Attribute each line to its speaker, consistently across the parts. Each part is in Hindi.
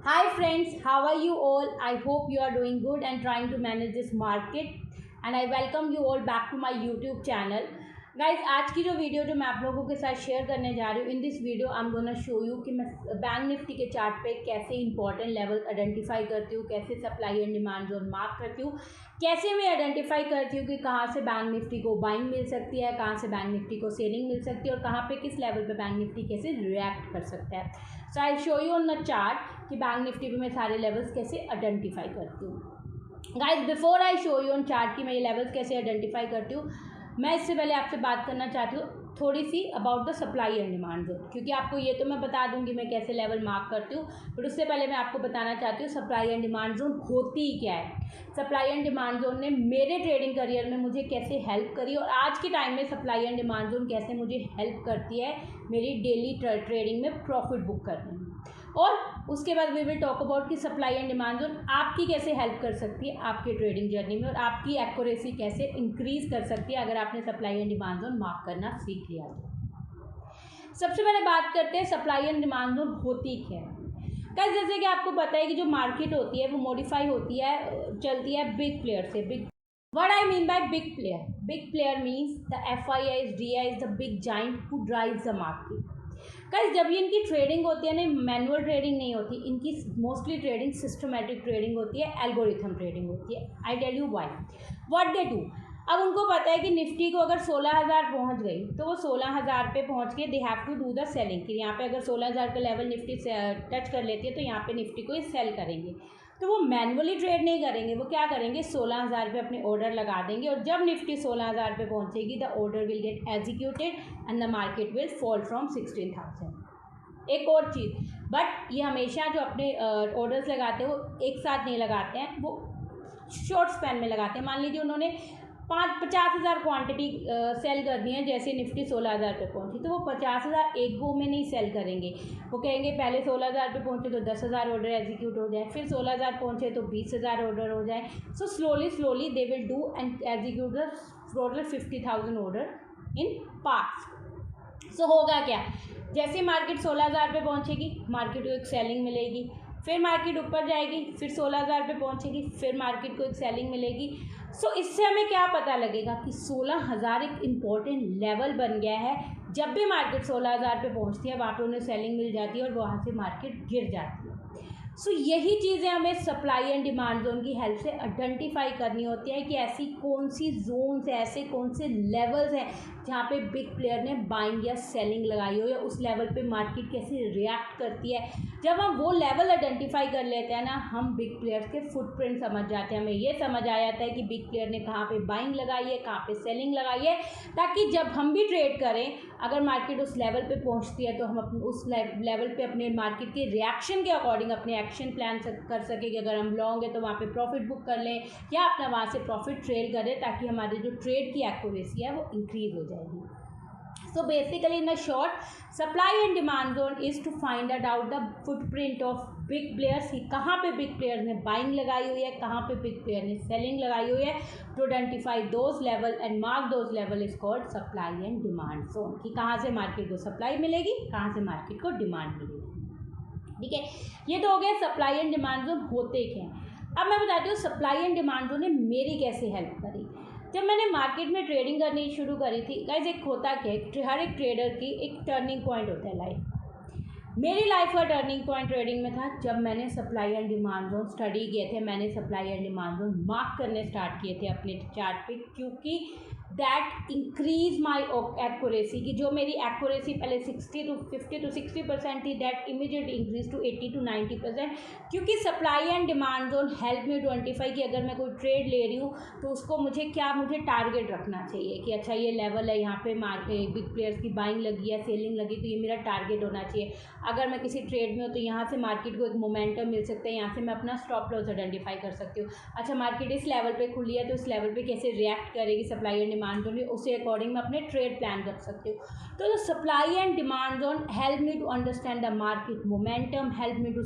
Speaker 1: Hi friends, how are you all? I hope you are doing good and trying to manage this market. And I welcome you all back to my YouTube channel. Guys आज की जो वीडियो मैं आप लोगों के साथ शेयर करने जा रही हूँ in this video I am gonna show you कि मैं बैंक निफ्टी के चार्ट पे कैसे इंपॉर्टेंट लेवल आइडेंटिफाई करती हूँ, कैसे supply and demand zone mark करती हूँ, कैसे मैं आइडेंटिफाई करती हूँ कि कहाँ से बैंक निफ्टी को बाइंग मिल सकती है, कहाँ से बैंक निफ्टी को सेलिंग मिल सकती है और कहाँ पे किस लेवल पे बैंक निफ्टी कैसे रिएक्ट कर सकता है। So I show you on the chart कि बैंक निफ्टी पे मैं सारे लेवल्स कैसे आइडेंटिफाई करती हूँ। Guys before I show you on chart कि मैं ये लेवल्स कैसे आइडेंटिफाई करती हूँ, मैं इससे पहले आपसे बात करना चाहती हूँ थोड़ी see about the supply and demand zone, क्योंकि आपको ये तो मैं बता दूंगी मैं कैसे लेवल मार्क करती हूँ, बट उससे पहले मैं आपको बताना चाहती हूँ सप्लाई एंड डिमांड जोन होती ही क्या है। सप्लाई एंड डिमांड जोन ने मेरे ट्रेडिंग करियर में मुझे कैसे हेल्प करी और आज के टाइम में सप्लाई एंड डिमांड जोन कैसे मुझे हेल्प करती है मेरी डेली ट्रेडिंग में प्रॉफिट बुक करने में। और उसके बाद वी विल टॉक अबाउट कि सप्लाई एंड डिमांड जोन आपकी कैसे हेल्प कर सकती है आपके ट्रेडिंग जर्नी में और आपकी एक्यूरेसी कैसे इंक्रीज कर सकती है अगर आपने supply and demand zone mark करना सीख लिया तो। सबसे पहले बात करते हैं सप्लाई एंड डिमांड जोन होती क्या है। गाइस जैसे कि आपको पता है कि जो मार्केट होती है वो मॉडिफाई होती है, चलती है बिग प्लेयर से। Big What I mean by big player? Big player means the FIIs, DIs, the big giant who drives the market. Guys जब ये इनकी ट्रेडिंग होती है ना, मैनुअल ट्रेडिंग नहीं होती, इनकी मोस्टली ट्रेडिंग सिस्टमेटिक ट्रेडिंग होती है, एल्गोरिथम ट्रेडिंग होती है। I tell you why what they do. अब उनको पता है कि निफ्टी को अगर 16,000 पहुंच गई तो वो 16,000 पे पहुंच के they have to do the selling कि यहाँ पे अगर 16,000 का लेवल निफ्टी टच कर लेती है तो यहाँ पे निफ्टी को सेल करेंगे। तो वो मैनुअली ट्रेड नहीं करेंगे, वो क्या करेंगे 16,000 पे अपने ऑर्डर लगा देंगे और जब निफ्टी 16,000 पे पहुंचेगी the order will get executed and the market will fall from 16,000। एक और चीज़, बट ये हमेशा जो अपने ऑर्डर्स लगाते हैं वो एक साथ नहीं लगाते हैं, वो शॉर्ट स्पैन में लगाते हैं। मान लीजिए उन्होंने 50,000 क्वांटिटी सेल करनी है, जैसे निफ्टी 16,000 पे पहुंची तो वो 50,000 एक गो में नहीं सेल करेंगे। वो कहेंगे पहले 16,000 पे पहुंचे तो 10,000 ऑर्डर एग्जीक्यूट हो जाए, फिर 16,000 पहुंचे तो 20,000 ऑर्डर हो जाए। So slowly they will do and execute the total 50,000 order in parts. So होगा क्या, जैसे मार्केट 16,000 पे पहुंचेगी मार्केट को एक सेलिंग मिलेगी, फिर मार्केट ऊपर जाएगी, फिर 16,000 पे पहुंचेगी, फिर मार्केट को एक सेलिंग मिलेगी। सो इससे हमें क्या पता लगेगा कि 16,000 एक इम्पॉर्टेंट लेवल बन गया है। जब भी मार्केट 16,000 पे पहुंचती है वहाँ पे उन्हें सेलिंग मिल जाती है और वहाँ से मार्केट गिर जाती है। सो यही चीज़ें हमें सप्लाई एंड डिमांड जोन की हेल्प से आइडेंटिफाई करनी होती है कि ऐसी कौन सी जोन्स हैं, ऐसे कौन से लेवल्स हैं जहाँ पे बिग प्लेयर ने बाइंग या सेलिंग लगाई हो या उस लेवल पे मार्केट कैसे रिएक्ट करती है। जब हम वो लेवल आइडेंटिफाई कर लेते हैं ना, हम बिग प्लेयर्स के फुटप्रिंट समझ जाते हैं। हमें ये समझ आ जाता है कि बिग प्लेयर ने कहाँ पे बाइंग लगाई है, कहाँ पे सेलिंग लगाई है, ताकि जब हम भी ट्रेड करें अगर मार्केट उस लेवल पे पहुंचती है तो हम अपने उस लेवल पे अपने मार्केट के रिएक्शन के अकॉर्डिंग अपने एक्शन प्लान कर सकें कि अगर हम लॉन्ग है तो वहाँ पे प्रॉफिट बुक कर लें या अपना वहाँ से प्रॉफिट ट्रेल करें, ताकि हमारे जो ट्रेड की एक्यूरेसी है वो इंक्रीज हो जाएगी। So basically in a short, supply and demand zone is to find out the footprint of big players कि कहाँ पे big players ने buying लगाई हुई है, कहाँ पे big player ने selling लगाई हुई है। To identify those level and mark those level is called supply and demand zone कि कहाँ से मार्केट को सप्लाई मिलेगी, कहाँ से मार्केट को डिमांड मिलेगी। ठीक है, ये तो हो गया सप्लाई एंड डिमांड जोन होते क्या हैं। अब मैं बताती हूँ सप्लाई एंड डिमांड जोन ने मेरी कैसे हेल्प करी। जब मैंने मार्केट में ट्रेडिंग करनी शुरू करी थी गाइस, एक होता क्या है, हर एक ट्रेडर की एक टर्निंग पॉइंट होता है लाइफ। मेरी लाइफ का टर्निंग पॉइंट ट्रेडिंग में था जब मैंने supply and demand zone study किए थे, मैंने supply and demand zone mark करने स्टार्ट किए थे अपने चार्ट पे, क्योंकि दैट इंक्रीज माई एक्यूरेसी की जो मेरी एक्यूरेसी पहले 50 to 60% थी, that immediate increase to 80 to 90%। क्योंकि supply and demand zone help me to identify कि अगर मैं कोई ट्रेड ले रही हूँ तो उसको मुझे टारगेट रखना चाहिए कि अच्छा ये लेवल है, यहाँ पे मार्केट बिग प्लेयर्स की बाइंग लगी है, सेलिंग लगी, तो ये मेरा टारगेट होना चाहिए। अगर मैं किसी ट्रेड में हूँ तो यहाँ से मार्केट को एक मोमेंटम मिल सकता है, यहाँ से मैं अपना स्टॉप लॉस आइडेंटिफाई कर सकती हूँ। अच्छा मार्केट इस लेवल पे खुली है तो इस लेवल पे कैसे रिएक्ट करेगी सप्लाई एंड डिमांड जोन, उसे अकॉर्डिंग मैं अपने ट्रेड प्लान कर सकती हूँ। तो supply and demand zone help me to understand the market momentum, help me to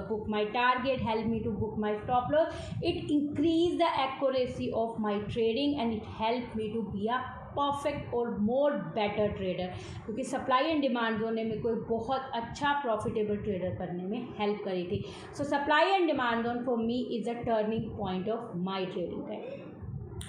Speaker 1: book my target, help me to book my stop loss. It increase the accuracy of my trading and it help me to be a perfect और मोर बेटर ट्रेडर, क्योंकि सप्लाई एंड डिमांड जोन ने मेरे को एक बहुत अच्छा प्रॉफिटेबल ट्रेडर करने में हेल्प करी थी. सो supply and demand zone for me is a turning point of my trading. Right,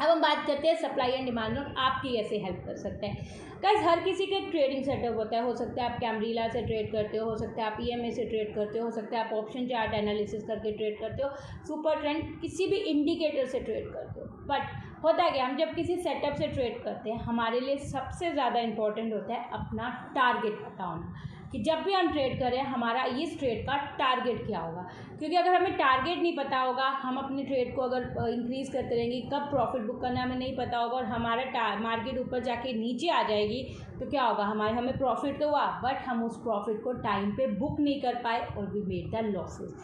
Speaker 1: अब हम बात करते हैं सप्लाई एंड डिमांड जोन आपकी कैसे हेल्प कर सकते हैं. गाइस, हर किसी का एक ट्रेडिंग सेटअप होता है. हो सकता है आप कैमरीला से ट्रेड करते हो सकता है आप EMA से ट्रेड करते हो सकता है आप ऑप्शन चार्ट एनालिसिस करके ट्रेड करते हो, सुपर ट्रेंड, किसी भी इंडिकेटर से ट्रेड करते हो. बट होता क्या, हम जब किसी सेटअप से ट्रेड करते हैं, हमारे लिए सबसे ज़्यादा इंपॉर्टेंट होता है अपना टारगेट पता होना, कि जब भी हम ट्रेड करें हमारा इस ट्रेड का टारगेट क्या होगा. क्योंकि अगर हमें टारगेट नहीं पता होगा, हम अपने ट्रेड को अगर इंक्रीज़ करते रहेंगे, कब प्रॉफिट बुक करना हमें नहीं पता होगा और हमारा मार्केट ऊपर जाके नीचे आ जाएगी, तो क्या होगा, हमें प्रॉफिट तो हुआ बट हम उस प्रॉफिट को टाइम पे बुक नहीं कर पाए और we made the losses.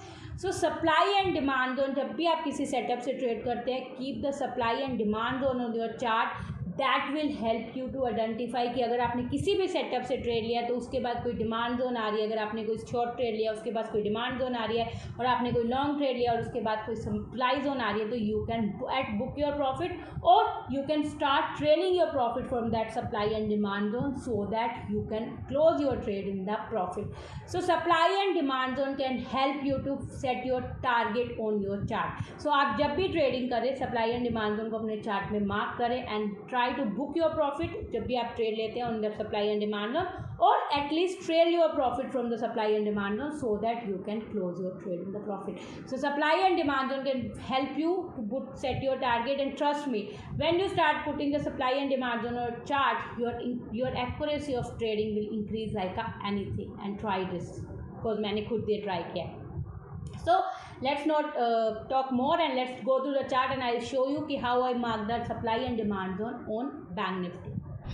Speaker 1: So supply and demand zone, जब भी आप किसी सेटअप से ट्रेड करते हैं, keep the supply and demand zone on your chart. That will help you to identify कि अगर आपने किसी भी सेटअप से ट्रेड लिया तो उसके बाद कोई डिमांड जोन आ रही है, अगर आपने कोई शॉर्ट ट्रेड लिया उसके बाद कोई डिमांड जोन आ रही है, और आपने कोई लॉन्ग ट्रेड लिया और उसके बाद कोई सप्लाई जोन आ रही है, तो you can book your profit और you can start trailing your profit from that supply and demand zone so that you can close your trade in the profit. So supply and demand zone can help you to set your target on your chart. So आप जब भी ट्रेडिंग करें, सप्लाई एंड डिमांड जोन को अपने चार्ट में मार्क करें and try to book your profit जब भी आप ट्रेड लेते हैं on the supply and demand zone, और at least trail your profit from the supply and demand zone so that you can close your trade in the profit. So supply and demand zone can help you to set your target, and trust me, when you start putting the supply and demand on your chart, your accuracy of trading will increase like anything. And try this, because मैंने खुद ये ट्राई किया. So let's not talk more and let's go to the chart and I'll show you कि how I mark the supply and demand zone on bank Nifty.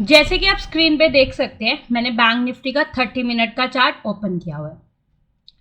Speaker 2: जैसे कि आप स्क्रीन पे देख सकते हैं, मैंने बैंक निफ्टी का 30 मिनट का चार्ट ओपन किया हुआ है.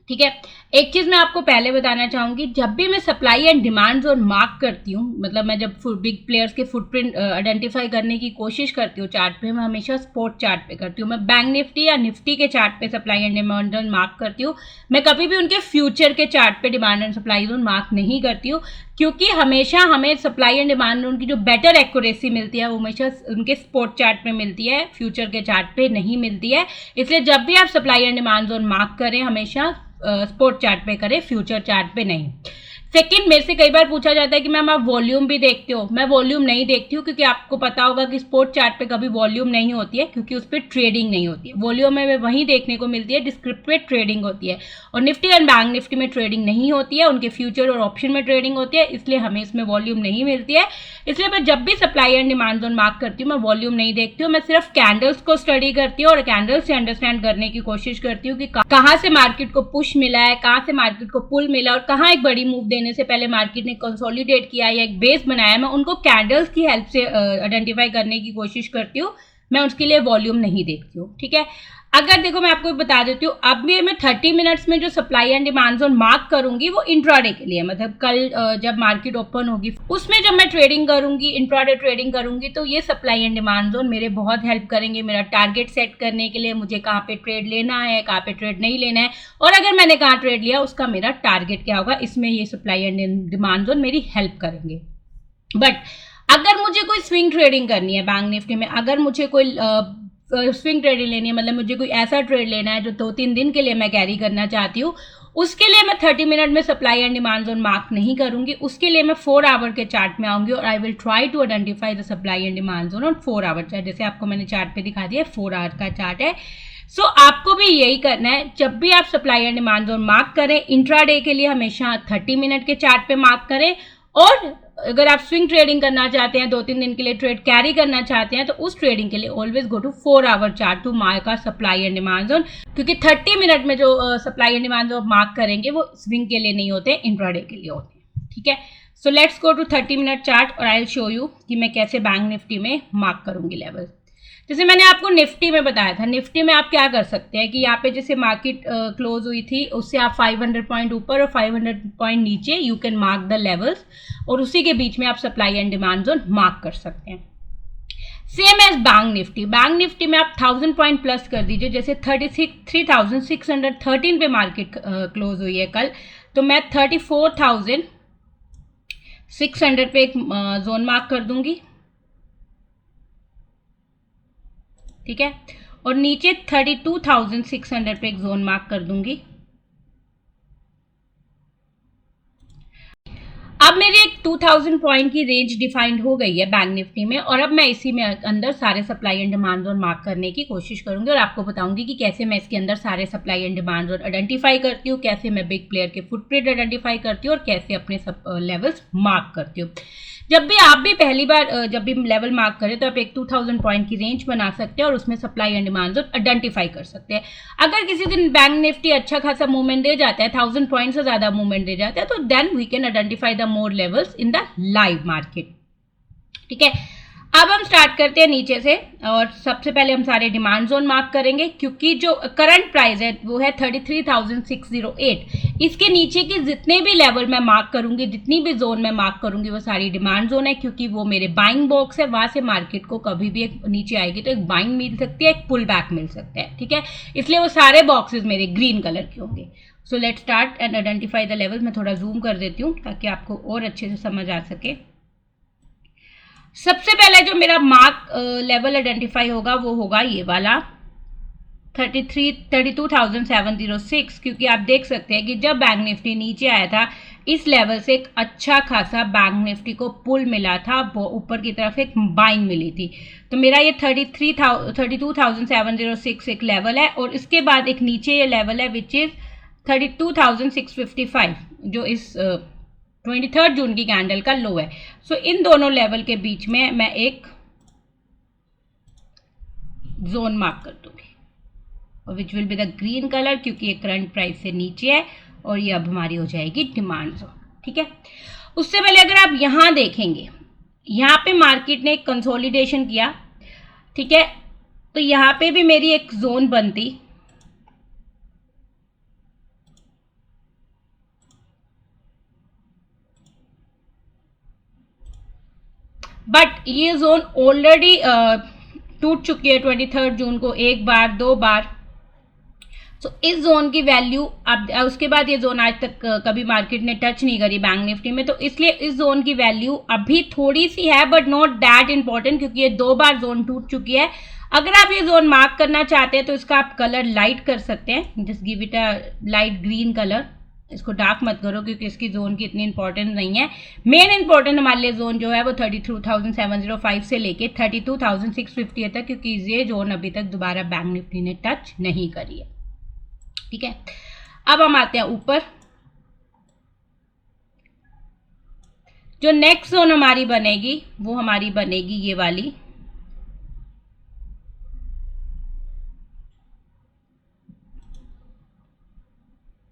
Speaker 2: ठीक है, एक चीज़ मैं आपको पहले बताना चाहूँगी, जब भी मैं supply and demand zone mark करती हूँ, मतलब मैं जब बिग प्लेयर्स के फुटप्रिंट आइडेंटिफाई करने की कोशिश करती हूँ चार्ट पे, मैं हमेशा स्पॉट चार्ट पे करती हूँ. मैं बैंक निफ्टी या निफ्टी के चार्ट पे supply and demand zone mark करती हूँ. मैं कभी भी उनके फ्यूचर के चार्ट पे demand and supply zone mark नहीं करती हूँ, क्योंकि हमेशा हमें सप्लाई एंड डिमांड जोन की जो बेटर एक्यूरेसी मिलती है वो हमेशा उनके स्पॉट चार्ट पे मिलती है, फ्यूचर के चार्ट पे नहीं मिलती है. इसलिए जब भी आप supply and demand zone mark करें, हमेशा स्पॉट चार्ट पे करें, फ्यूचर चार्ट पे नहीं. सेकंड, मेरे से कई बार पूछा जाता है कि मैम आप वॉल्यूम भी देखते हो. मैं वॉल्यूम नहीं देखती हूँ, क्योंकि आपको पता होगा कि स्पॉट चार्ट पे कभी वॉल्यूम नहीं होती है, क्योंकि उस पर ट्रेडिंग नहीं होती है. वॉल्यूम में वहीं देखने को मिलती है, डिस्क्रिप्टिव ट्रेडिंग होती है, और निफ्टी एंड बैंक निफ्टी में ट्रेडिंग नहीं होती है, उनके फ्यूचर और ऑप्शन में ट्रेडिंग होती है, इसलिए हमें इसमें वॉल्यूम नहीं मिलती है. इसलिए मैं जब भी supply and demand zone mark करती हूँ, मैं वॉल्यूम नहीं देखती हूँ. मैं सिर्फ कैंडल्स को स्टडी करती हूँ और कैंडल्स से अंडरस्टैंड करने की कोशिश करती हूँ कि कहाँ से मार्केट को पुश मिला है, कहाँ से मार्केट को पुल मिला, और कहाँ एक बड़ी मूव देने से पहले मार्केट ने कंसोलिडेट किया या एक बेस बनाया. मैं उनको कैंडल्स की हेल्प से आइडेंटिफाई करने की कोशिश करती हूँ. मैं उसके लिए वॉल्यूम नहीं देखती हूँ. ठीक है, अगर देखो मैं आपको बता देती हूँ, अब भी मैं 30 मिनट्स में जो supply and demand zone mark करूंगी वो इंट्राडे के लिए, मतलब कल जब मार्केट ओपन होगी उसमें जब मैं ट्रेडिंग करूंगी, इंट्राडे ट्रेडिंग करूंगी, तो ये सप्लाई एंड डिमांड जोन मेरे बहुत हेल्प करेंगे मेरा टारगेट सेट करने के लिए, मुझे कहाँ पे ट्रेड लेना है, कहाँ पे ट्रेड नहीं लेना है, और अगर मैंने कहाँ ट्रेड लिया उसका मेरा टारगेट क्या होगा, इसमें ये सप्लाई एंड डिमांड जोन मेरी हेल्प करेंगे. बट अगर मुझे कोई स्विंग ट्रेडिंग करनी है बैंक निफ्टी में, अगर मुझे कोई स्विंग ट्रेडिंग लेनी है, मतलब मुझे कोई ऐसा ट्रेड लेना है जो 2-3 दिन के लिए मैं कैरी करना चाहती हूँ, उसके लिए मैं 30 मिनट में supply and demand zone mark नहीं करूंगी. उसके लिए मैं 4 आवर के चार्ट में आऊंगी और I will try to identify the supply and demand zone on 4 hour chart. जैसे आपको मैंने चार्ट पे दिखा दिया, 4 आवर का चार्ट है. सो आपको भी यही करना है, जब भी आप supply and demand zone mark करें, इंट्राडे के लिए हमेशा 30 मिनट के चार्ट पे मार्क करें, और अगर आप स्विंग ट्रेडिंग करना चाहते हैं, 2-3 दिन के लिए ट्रेड कैरी करना चाहते हैं, तो उस ट्रेडिंग के लिए always go to 4 hour chart to mark our supply and demand zone, क्योंकि 30 मिनट में जो supply and demand zone mark करेंगे वो स्विंग के लिए नहीं होते, इंट्राडे के लिए होते हैं. ठीक है, so let's go to 30 minute chart और आई विल शो यू कि मैं कैसे बैंक निफ्टी में मार्क करूंगी लेवल. जैसे मैंने आपको निफ्टी में बताया था, निफ्टी में आप क्या कर सकते हैं कि यहाँ पे जैसे मार्केट क्लोज हुई थी, उससे आप 500 पॉइंट ऊपर और 500 पॉइंट नीचे you can mark the levels, और उसी के बीच में आप supply and demand zone mark कर सकते हैं. Same as bank Nifty, bank Nifty में आप 1000 पॉइंट प्लस कर दीजिए. जैसे 36,613 पे मार्केट क्लोज हुई है कल, तो मैं 34,600 पे एक जोन मार्क कर दूंगी. ठीक है, और नीचे 32,600 पे एक जोन मार्क कर दूंगी। अब मेरी एक 2000 पॉइंट की रेंज डिफाइंड हो गई है बैंक निफ्टी में, और अब मैं इसी में अंदर सारे supply and demand zone mark करने की कोशिश करूंगी और आपको बताऊंगी कि कैसे मैं इसके अंदर सारे supply and demand zone identify करती हूँ, कैसे मैं बिग प्लेयर के फुटप्रिंट आइडेंटिफाई करती हूँ और कैसे अपने सब लेवल्स मार्क करती हूँ। जब भी आप भी पहली बार जब भी लेवल मार्क करें तो आप एक 2000 पॉइंट की रेंज बना सकते हैं और उसमें supply and demand zone identify कर सकते हैं। अगर किसी दिन बैंक निफ्टी अच्छा खासा मूवमेंट दे जाता है, 1000 पॉइंट से ज्यादा मूवमेंट दे जाता है, तो then we can identify the more levels in the live market. ठीक है, अब हम स्टार्ट करते हैं नीचे से, और सबसे पहले हम सारे डिमांड जोन मार्क करेंगे, क्योंकि जो करंट प्राइस है वो है 33,608। इसके नीचे के जितने भी लेवल मैं मार्क करूंगी, जितनी भी जोन मैं मार्क करूंगी, वो सारी डिमांड जोन है, क्योंकि वो मेरे बाइंग बॉक्स है। वहां से मार्केट को कभी भी एक नीचे आएगी तो एक बाइंग मिल सकती है, एक पुल बैक मिल सकता है। ठीक है, इसलिए वो सारे बॉक्सेस मेरे ग्रीन कलर के होंगे। So let start and identify the level. मैं थोड़ा जूम कर देती हूँ ताकि आपको और अच्छे से समझ आ सके। सबसे पहले जो मेरा मार्क लेवल आइडेंटिफाई होगा वो होगा ये वाला 32,706, क्योंकि आप देख सकते हैं कि जब बैंक निफ्टी नीचे आया था, इस लेवल से एक अच्छा खासा बैंक निफ्टी को पुल मिला था, वो ऊपर की तरफ एक बाइंग मिली थी। तो मेरा ये 32,706 एक लेवल है, और इसके बाद एक नीचे ये लेवल है विच इज 32,655, जो इस 23 जून की कैंडल का लो है। सो इन दोनों लेवल के बीच में मैं एक जोन मार्क कर दूंगी, और which will be the green colour, क्योंकि ये करंट प्राइस से नीचे है और ये अब हमारी हो जाएगी डिमांड जोन। ठीक है, उससे पहले अगर आप यहां देखेंगे, यहां पे मार्केट ने एक कंसोलिडेशन किया। ठीक है, तो यहां पे भी मेरी एक जोन बनती, बट ये जोन ऑलरेडी टूट चुकी है 23 जून को, एक बार, दो बार। तो इस जोन की वैल्यू अब उसके बाद ये जोन आज तक कभी मार्केट ने टच नहीं करी बैंक निफ्टी में, तो इसलिए इस जोन की वैल्यू अभी थोड़ी सी है, बट नॉट दैट इंपॉर्टेंट, क्योंकि ये दो बार जोन टूट चुकी है। अगर आप ये जोन मार्क करना चाहते हैं तो इसका आप कलर लाइट कर सकते हैं, just give it a light green colour. इसको डार्क मत करो, क्योंकि इसकी जोन की इतनी इंपॉर्टेंस नहीं है। मेन इंपॉर्टेंट हमारे लिए जोन जो है वो 32,705 से लेके 32,650 तक, क्योंकि ये जोन अभी तक दोबारा बैंक निफ्टी ने टच नहीं करी है। ठीक है, अब हम आते हैं ऊपर। जो नेक्स्ट जोन हमारी बनेगी वो हमारी बनेगी ये वाली,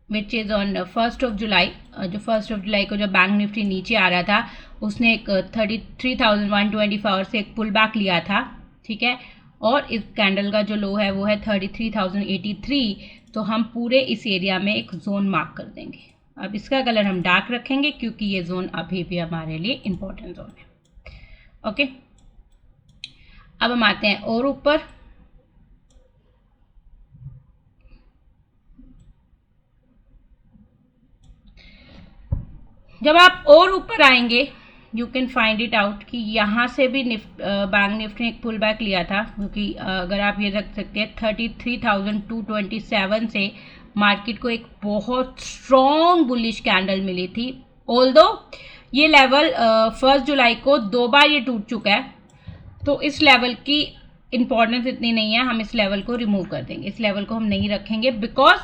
Speaker 2: विच इज ऑन 1 जुलाई। जो 1 जुलाई को जब बैंक निफ्टी नीचे आ रहा था, उसने एक 33,124 से एक पुल बैक लिया था। ठीक है, और इस कैंडल का जो लो है वो है 33,083। तो हम पूरे इस एरिया में एक जोन मार्क कर देंगे। अब इसका कलर हम डार्क रखेंगे, क्योंकि ये जोन अभी भी हमारे लिए इंपॉर्टेंट जोन है। ओके, अब हम आते हैं और ऊपर। जब आप और ऊपर आएंगे, you can find it out कि यहाँ से भी बैंक निफ्टी ने एक पुल बैक लिया था, क्योंकि अगर आप ये रख सकते हैं 33,227 से मार्केट को एक बहुत स्ट्रॉन्ग बुलिश कैंडल मिली थी। ऑल्दो ये लेवल 1 जुलाई को दो बार ये टूट चुका है, तो इस लेवल की इंपॉर्टेंस इतनी नहीं है, हम इस लेवल को रिमूव कर देंगे। इस लेवल को हम नहीं रखेंगे, बिकॉज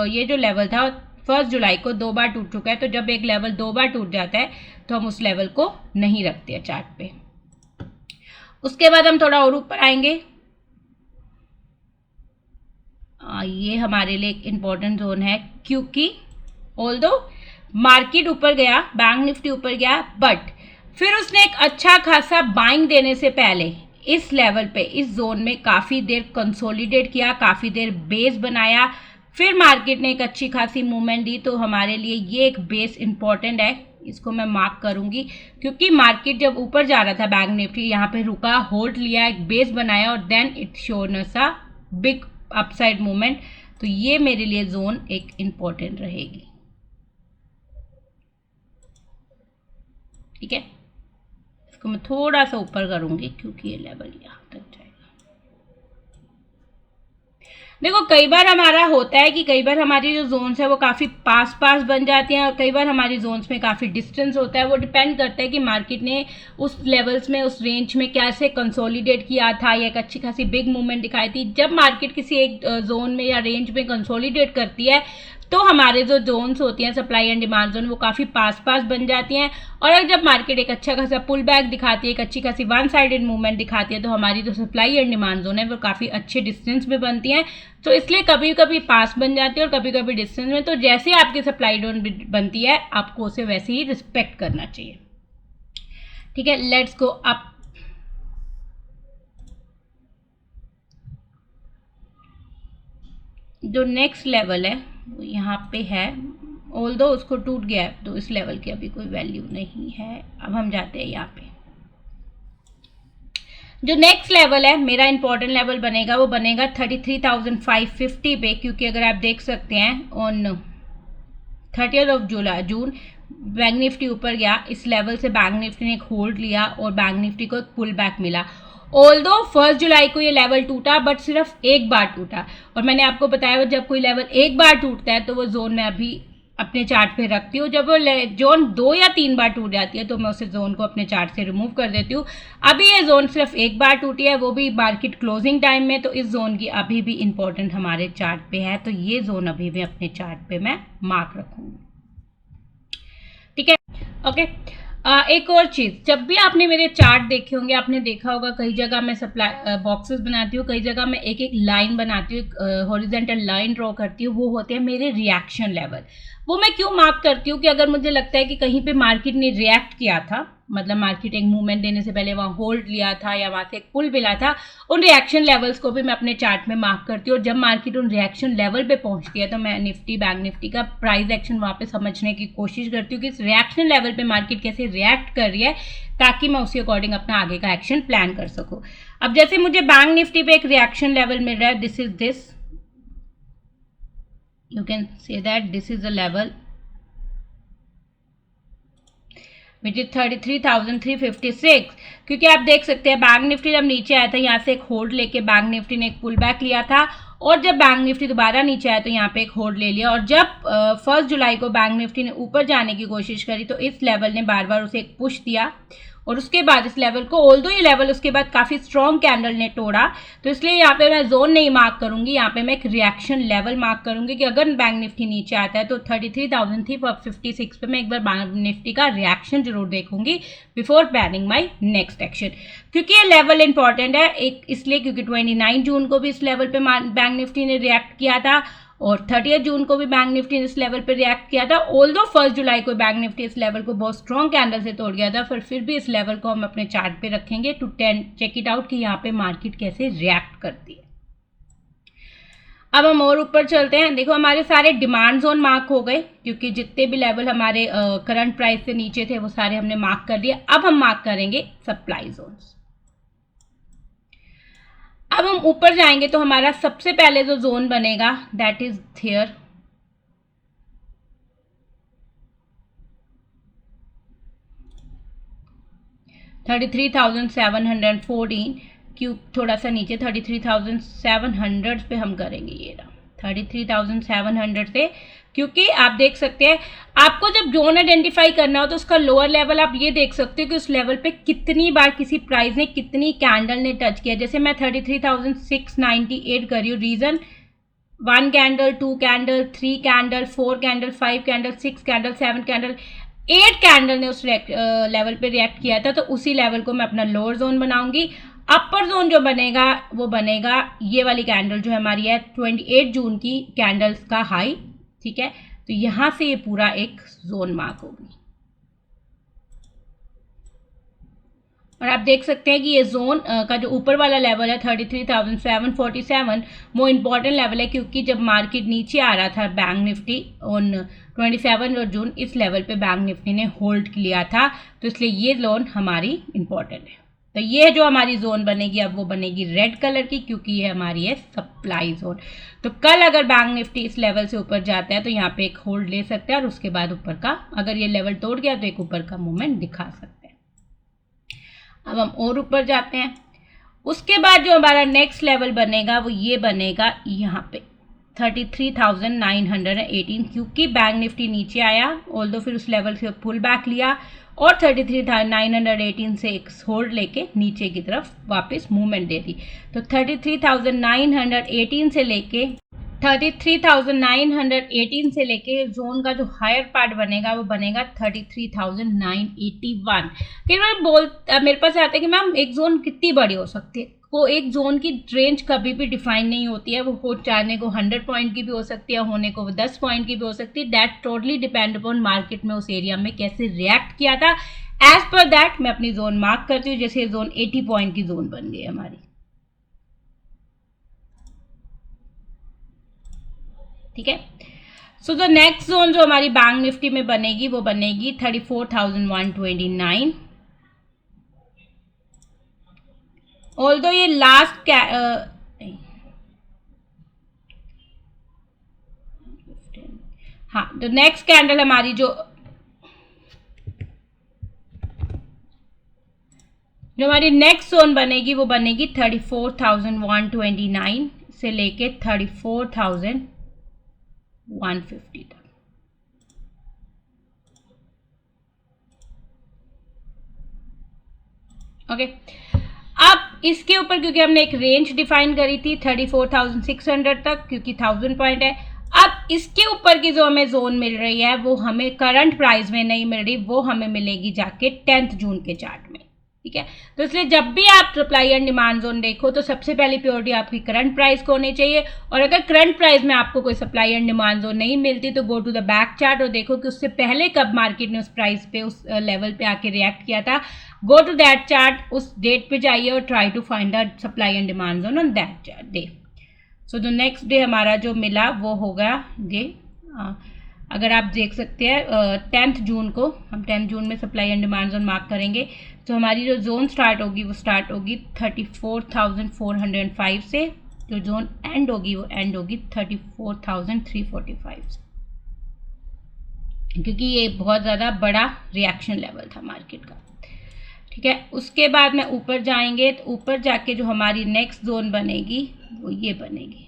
Speaker 2: ये जो लेवल था 1 जुलाई को दो बार टूट चुका है। तो जब एक लेवल दो बार टूट जाता है तो हम उस लेवल को नहीं रखते हैं चार्ट पे। उसके बाद हम थोड़ा और ऊपर आएंगे। ये हमारे लिए एक इम्पॉर्टेंट जोन है, क्योंकि ऑल्दो मार्केट ऊपर गया, बैंक निफ्टी ऊपर गया, बट फिर उसने एक अच्छा खासा बाइंग देने से पहले इस लेवल पे, इस जोन में काफ़ी देर कंसोलिडेट किया, काफ़ी देर बेस बनाया, फिर मार्केट ने एक अच्छी खासी मूवमेंट दी। तो हमारे लिए ये एक बेस इंपॉर्टेंट है, इसको मैं मार्क करूंगी, क्योंकि मार्केट जब ऊपर जा रहा था बैंक निफ्टी यहाँ पे रुका, होल्ड लिया, एक बेस बनाया, और then it shown us a big upside movement. तो ये मेरे लिए जोन एक इंपॉर्टेंट रहेगी। ठीक है, इसको मैं थोड़ा सा ऊपर करूंगी, क्योंकि ये लेवल यहाँ तक जाएगा। देखो कई बार हमारा होता है कि कई बार हमारी जो जोन्स है वो काफ़ी पास पास बन जाती हैं और कई बार हमारी जोन्स में काफ़ी डिस्टेंस होता है। वो डिपेंड करता है कि मार्केट ने उस लेवल्स में, उस रेंज में कैसे कंसोलिडेट किया था या एक अच्छी खासी बिग मूवमेंट दिखाई थी। जब मार्केट किसी एक जोन में या रेंज में कंसोलिडेट करती है तो हमारे जो जोन्स होती हैं सप्लाई एंड डिमांड जोन वो काफ़ी पास पास बन जाती हैं। और अगर जब मार्केट एक अच्छा खासा पुल बैक दिखाती है, एक अच्छी खासी वन साइडेड मूवमेंट दिखाती है, तो हमारी जो सप्लाई एंड डिमांड जोन है वो काफ़ी अच्छे डिस्टेंस में बनती हैं। तो इसलिए कभी कभी पास बन जाती है और कभी कभी डिस्टेंस में। तो जैसे आपकी सप्लाई जोन बनती है आपको उसे वैसे ही रिस्पेक्ट करना चाहिए। ठीक है, लेट्स गो अप। जो नेक्स्ट लेवल है वो यहाँ पे है, ऑल्दो उसको टूट गया है तो इस लेवल की अभी कोई वैल्यू नहीं है। अब हम जाते हैं यहाँ पे। जो नेक्स्ट लेवल है मेरा इंपॉर्टेंट लेवल बनेगा वो बनेगा 33,550 पे, क्योंकि अगर आप देख सकते हैं ऑन 30 जून बैंक निफ्टी ऊपर गया, इस लेवल से बैंक निफ्टी ने एक होल्ड लिया और बैंक निफ्टी को एक पुल बैक मिला। ऑल्दो 1 जुलाई को ये लेवल टूटा बट सिर्फ एक बार टूटा। और मैंने आपको बताया जब कोई लेवल एक बार टूटता है तो वो जोन में अभी अपने चार्ट पे रखती हूँ। जब वो जोन 2 या 3 बार टूट जाती है तो मैं उस जोन को अपने चार्ट से रिमूव कर देती हूँ। अभी ये जोन सिर्फ एक बार टूटी है, वो भी मार्केट क्लोजिंग टाइम में, तो इस जोन की अभी भी इंपॉर्टेंट हमारे चार्ट पे है। तो ये जोन अभी भी अपने चार्ट पे मैं मार्क रखूँगी। ठीक है, ओके। एक और चीज़, जब भी आपने मेरे चार्ट देखे होंगे आपने देखा होगा कई जगह मैं सप्लाई बॉक्सेस बनाती हूँ, कई जगह मैं एक एक लाइन बनाती हूँ, हॉरिजॉन्टल लाइन ड्रॉ करती हूँ। वो होते हैं मेरे रिएक्शन लेवल। वो मैं क्यों मार्क करती हूँ कि अगर मुझे लगता है कि कहीं पे मार्केट ने रिएक्ट किया था, मतलब मार्केट एक मूवमेंट देने से पहले वहाँ होल्ड लिया था या वहाँ से एक पुल मिला था, उन रिएक्शन लेवल्स को भी मैं अपने चार्ट में मार्क करती हूँ। और जब मार्केट उन रिएक्शन लेवल पे पहुँचती है तो मैं निफ्टी बैंक निफ्टी का प्राइस एक्शन वहाँ पे समझने की कोशिश करती हूँ कि इस रिएक्शन लेवल पे मार्केट कैसे रिएक्ट कर रही है, ताकि मैं उसी अकॉर्डिंग अपना आगे का एक्शन प्लान कर सकूँ। अब जैसे मुझे बैंक निफ्टी पे एक रिएक्शन लेवल मिल रहा है, this is this, you can say that this is the level which is 33,356। क्योंकि आप देख सकते हैं बैंक निफ्टी जब नीचे आया था यहाँ से एक होल्ड लेके बैंक निफ्टी ने एक पुल बैक लिया था, और जब बैंक निफ्टी दोबारा नीचे आया तो यहाँ पे एक होल्ड ले लिया। और जब 1 जुलाई को बैंक निफ्टी ने ऊपर जाने की कोशिश करी तो इस लेवल ने बार बार उसे एक पुश दिया और उसके बाद इस लेवल को, ऑल्दो ये लेवल उसके बाद काफ़ी स्ट्रॉन्ग कैंडल ने तोड़ा, तो इसलिए यहाँ पे मैं जोन नहीं मार्क करूंगी, यहाँ पे मैं एक रिएक्शन लेवल मार्क करूंगी कि अगर बैंक निफ्टी नीचे आता है तो 33,356 पे मैं एक बार बैंक निफ्टी का रिएक्शन जरूर देखूंगी before planning my next action. क्योंकि ये लेवल इंपॉर्टेंट है, एक इसलिए क्योंकि 29 जून को भी इस लेवल पे बैंक निफ्टी ने रिएक्ट किया था और 30 जून को भी बैंक निफ्टी ने इस लेवल पर रिएक्ट किया था। ऑल्दो 1 जुलाई को बैंक निफ्टी इस लेवल को बहुत स्ट्रॉन्ग कैंडल से तोड़ गया था, फिर भी इस लेवल को हम अपने चार्ट पे रखेंगे टू चेक इट आउट कि यहाँ पे मार्केट कैसे रिएक्ट करती है। अब हम और ऊपर चलते हैं। देखो हमारे सारे डिमांड जोन मार्क हो गए, क्योंकि जितने भी लेवल हमारे करंट प्राइस से नीचे थे वो सारे हमने मार्क कर दिए। अब हम मार्क करेंगे सप्लाई जोन्स। अब हम ऊपर जाएंगे तो हमारा सबसे पहले जो जोन बनेगा दैट इज हियर, $33,714, क्यों थोड़ा सा नीचे 33,700 पे हम करेंगे। ये रहा 33,700 से, क्योंकि आप देख सकते हैं आपको जब जोन आइडेंटिफाई करना हो तो उसका लोअर लेवल आप ये देख सकते हो कि उस लेवल पे कितनी बार किसी प्राइस ने, कितनी कैंडल ने टच किया। जैसे मैं 33,698 कर रही हूँ। Reason 1 candle, 2 candle, 3 candle, 4 candle, 5 candle, 6 candle, 7 candle, 8 candle ने उस लेवल पे रिएक्ट किया था, तो उसी लेवल को मैं अपना लोअर जोन बनाऊंगी। अपर जोन जो बनेगा वो बनेगा ये वाली कैंडल जो हमारी है 28 जून की कैंडल्स का हाई। ठीक है, तो यहां से ये पूरा एक जोन मार्क होगी और आप देख सकते हैं कि ये जोन का जो ऊपर वाला लेवल है 33,747 वो इंपॉर्टेंट लेवल है, क्योंकि जब मार्केट नीचे आ रहा था बैंक निफ्टी ऑन 27 जून इस लेवल पे बैंक निफ्टी ने होल्ड लिया था, तो इसलिए ये जोन हमारी इंपॉर्टेंट है। तो ये जो हमारी जोन बनेगी अब वो बनेगी रेड कलर की, क्योंकि ये हमारी है सप्लाई जोन। तो कल अगर बैंक निफ्टी इस लेवल से ऊपर जाता है तो यहाँ पे एक होल्ड ले सकते हैं और उसके बाद ऊपर का, अगर ये लेवल तोड़ गया तो एक ऊपर का मूवमेंट दिखा सकते हैं। अब हम और ऊपर जाते हैं। उसके बाद जो हमारा नेक्स्ट लेवल बनेगा वो ये बनेगा यहाँ पे 33,918, क्योंकि बैंक निफ्टी नीचे आया ऑल्दो फिर उस लेवल से पुल बैक लिया और 33,918 से एक होल्ड लेके नीचे की तरफ वापस मूवमेंट दे दी। तो 33,918 से लेके 33,918 से लेके जोन का जो हायर पार्ट बनेगा वो बनेगा 33,981। फिर मेरे पास आता है कि मैम एक जोन कितनी बड़ी हो सकती है। को एक जोन की रेंज कभी भी डिफाइन नहीं होती है, वो चाहने को 100 पॉइंट की भी हो सकती है, होने को 10 पॉइंट की भी हो सकती है। That totally depend upon market में उस एरिया में कैसे रिएक्ट किया था। एज पर दैट मैं अपनी जोन मार्क करती हूँ। जैसे जोन 80 पॉइंट की जोन बन गई हमारी, ठीक है। सो द नेक्स्ट जोन जो हमारी बैंक निफ्टी में बनेगी वो बनेगी 34,129। ऑल्दो ये लास्ट हाँ, तो नेक्स्ट कैंडल हमारी जो हमारी नेक्स्ट जोन बनेगी वो बनेगी 34,129 से लेके 34,150 तक। ओके, अब इसके ऊपर क्योंकि हमने एक रेंज डिफाइन करी थी 34,600 तक, क्योंकि 1000 पॉइंट है। अब इसके ऊपर की जो हमें जोन मिल रही है वो हमें करंट प्राइस में नहीं मिल रही, वो हमें मिलेगी जाके 10 जून के चार्ट में, ठीक है। तो इसलिए जब भी आप सप्लाई एंड डिमांड जोन देखो तो सबसे पहली प्योरिटी आपकी करंट प्राइस को होनी चाहिए। और अगर करंट प्राइस में आपको कोई सप्लाई एंड डिमांड जोन नहीं मिलती तो go to the back chart और देखो कि उससे पहले कब मार्केट ने उस प्राइस पे, उस लेवल पे आके रिएक्ट किया था। गो टू दैट चार्ट, उस डेट पे जाइए और try to find the supply and demand zone on that day. So the next day हमारा जो मिला वो होगा ये, अगर आप देख सकते हैं 10 जून को, हम 10 जून में supply and demand zone mark करेंगे। तो हमारी जो जोन स्टार्ट होगी वो स्टार्ट होगी 34,405 से, जो जोन एंड होगी वो एंड होगी 34,345 से, क्योंकि ये बहुत ज़्यादा बड़ा रिएक्शन लेवल था मार्केट का, ठीक है। उसके बाद में ऊपर जाएंगे तो ऊपर जाके जो हमारी नेक्स्ट जोन बनेगी वो ये बनेगी,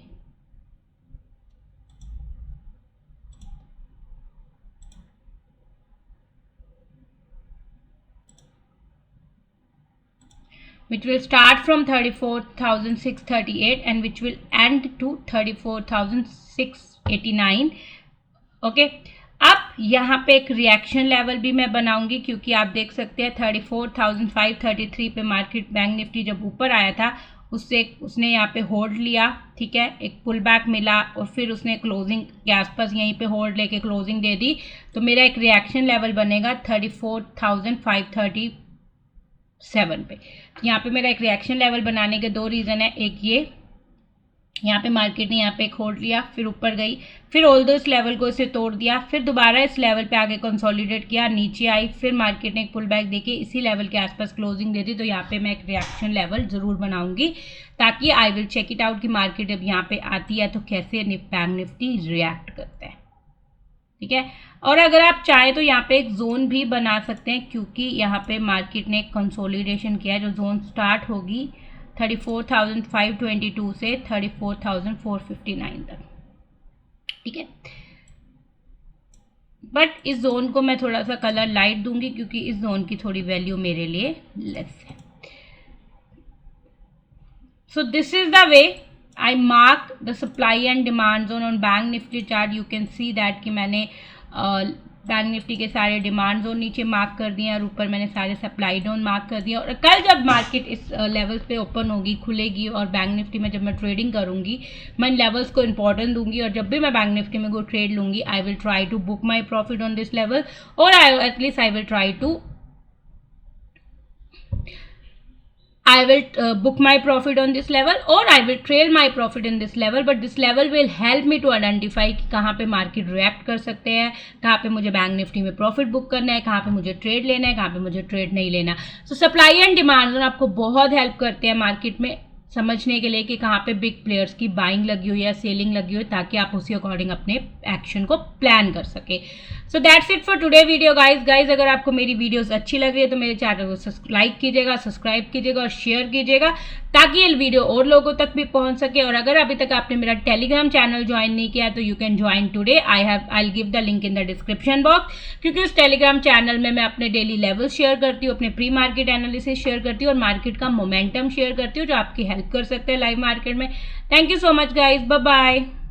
Speaker 2: which will start from 34,638 and which will end to 34,689। Okay, अब यहाँ पे एक रिएक्शन लेवल भी मैं बनाऊंगी, क्योंकि आप देख सकते हैं 34,533 पे मार्केट बैंक निफ्टी जब ऊपर आया था उसने यहाँ पे होल्ड लिया, ठीक है, एक पुल बैक मिला और फिर उसने क्लोजिंग के आसपास यहीं पे होल्ड लेके क्लोजिंग दे दी। तो मेरा एक रिएक्शन लेवल बनेगा 34,537 पे। यहाँ पे मेरा एक रिएक्शन लेवल बनाने के दो रीज़न है। एक ये, यहाँ पे मार्केट ने यहाँ पे एक होल्ड लिया, फिर ऊपर गई, फिर ऑल्दो इस लेवल को इसे तोड़ दिया, फिर दोबारा इस लेवल पे आगे कंसोलिडेट किया, नीचे आई, फिर मार्केट ने एक पुल बैक देके इसी लेवल के आसपास क्लोजिंग दे दी। तो यहाँ पे मैं एक रिएक्शन लेवल ज़रूर बनाऊंगी, ताकि I will check it out कि मार्केट जब यहाँ पे आती है तो कैसे बैंक निफ्टी रिएक्ट करता है, ठीक है। और अगर आप चाहें तो यहाँ पे एक जोन भी बना सकते हैं, क्योंकि यहाँ पे मार्केट ने कंसोलिडेशन किया है। जो जोन स्टार्ट होगी 34,522 से 34,459 तक, ठीक है। बट इस जोन को मैं थोड़ा सा कलर लाइट दूंगी, क्योंकि इस जोन की थोड़ी वैल्यू मेरे लिए लेस है। So this is the way I mark the supply and demand zone on bank Nifty chart. You can see that कि मैंने बैंक निफ्टी के सारे डिमांड जोन नीचे मार्क कर दिए और ऊपर मैंने सारे सप्लाई जोन मार्क कर दिया। और कल जब मार्केट इस लेवल्स पे ओपन होगी, खुलेगी, और बैंक निफ्टी में जब मैं ट्रेडिंग करूंगी मैं इन लेवल्स को इंपॉर्टेंट दूंगी। और जब भी मैं बैंक निफ्टी में कोई ट्रेड लूंगी I will try to book my profit on this level, और at least I will try to book my profit on this level, or I will trail my profit in this level, but this level will help me to identify कि कहाँ पे मार्केट रिएक्ट कर सकते हैं, कहाँ पे मुझे बैंक निफ्टी में प्रॉफिट बुक करना है, कहाँ पे मुझे ट्रेड लेना है, कहाँ पे मुझे ट्रेड नहीं लेना। सो सप्लाई एंड डिमांड जोन आपको बहुत हेल्प करते हैं मार्केट में। समझने के लिए कि कहाँ पे बिग प्लेयर्स की बाइंग लगी हुई है, सेलिंग लगी हुई है, ताकि आप उसी अकॉर्डिंग अपने एक्शन को प्लान कर सके। So that's it for today video guys. अगर आपको मेरी वीडियोस अच्छी लग रही है तो मेरे चैनल को लाइक कीजिएगा, सब्सक्राइब कीजिएगा और शेयर कीजिएगा, ताकि ये वीडियो और लोगों तक भी पहुंच सके। और अगर अभी तक आपने मेरा टेलीग्राम चैनल ज्वाइन नहीं किया तो you can join today. I give the link in the description box, क्योंकि उस टेलीग्राम चैनल में मैं अपने डेली लेवल शेयर करती हूँ, अपने प्री मार्केट एनालिसिस शेयर करती हूँ और मार्केट का मोमेंटम शेयर करती हूँ, जो आपकी हेल्प कर सकते हैं लाइव मार्केट में। Thank you so much guys, bye bye.